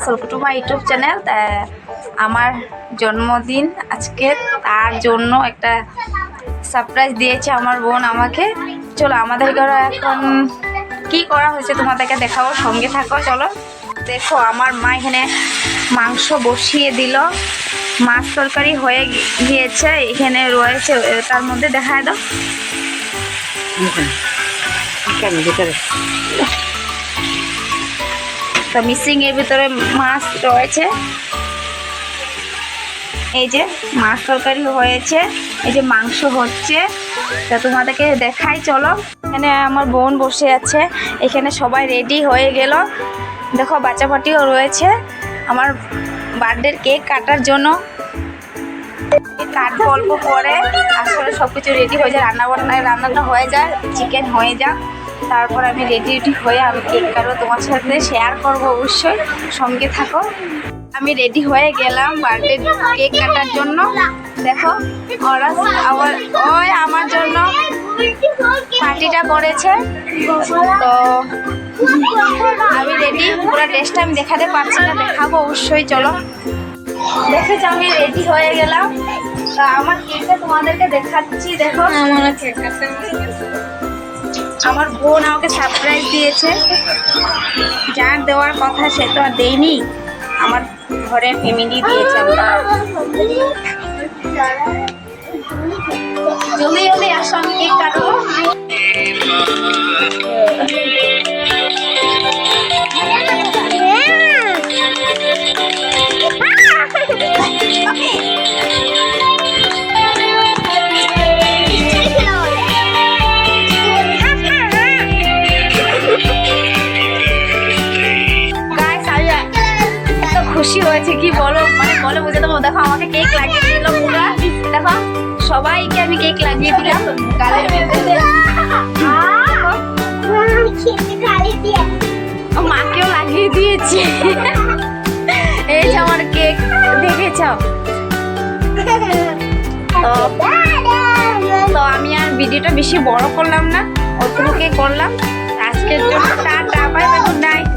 সলকুটুমা YouTube channel. আমার জন্মদিন আজকে, তার জন্য একটা সারপ্রাইজ দিয়েছে আমার বোন আমাকে। চলো আমাদের ঘরে এখন কি করা হয়েছে তোমাদেরকে দেখাবো, সঙ্গে থাকো। চলো দেখো, আমার মা এখানে মাংস বসিয়ে দিল, মাছ তরকারি হয়ে গিয়েছে, এখানে রয়েছে, তার মধ্যে দেখায় দাও তো মিসিং এর ভিতরে মাছ রয়েছে। এই যে মাছ তরকারি হয়েছে, এই যে মাংস হচ্ছে, তা তোমাদেরকে দেখাই। চলো, এখানে আমার বোন বসে আছে, এখানে সবাই রেডি হয়ে গেল। দেখো বাচ্চা পাটিও রয়েছে আমার বার্থডের কেক কাটার জন্য। কাটবো অল্প পরে, আসলে সব কিছু রেডি হয়ে যায়, রান্নাটা হয়ে যায়, চিকেন হয়ে যাক, তারপর আমি রেডি হয়ে আমি কেক কাটবো, তোমার সাথে শেয়ার করবো, অবশ্যই সঙ্গে থাকো। আমি রেডি হয়ে গেলাম বার্থডে কেক কাটার জন্য। দেখো ওরা ওই আমার জন্য পার্টিটা করেছে, তো আমি রেডি, পুরো ড্রেসটা আমি দেখাতে পারছি না, দেখাবো অবশ্যই। চলো দেখেছি আমি রেডি হয়ে গেলাম, তা আমার কেকটা তোমাদেরকে দেখাচ্ছি। দেখো আমার বোন আমাকে সারপ্রাইজ দিয়েছে, যার দেওয়ার কথা সে তো আর দেয়নি, আমার ঘরের ফ্যামিলি দিয়েছে। জলদি জলদি আসো, আমি কেক কাটবো। খুশি হয়েছে কি বলো, মানে বলে বুঝে দেবো। দেখো আমাকে কেক লাগিয়ে দিল পুরা, দেখো সবাইকে আমি কেক লাগিয়ে দিলাম গালের মধ্যে, মাকেও লাগিয়ে দিয়েছি। এই যে আমার কেক দেখেছ। তো আমি আর ভিডিওটা বেশি বড় করলাম না, অতটুকুই করলাম আজকের জন্য। Tata, bye bye, good night.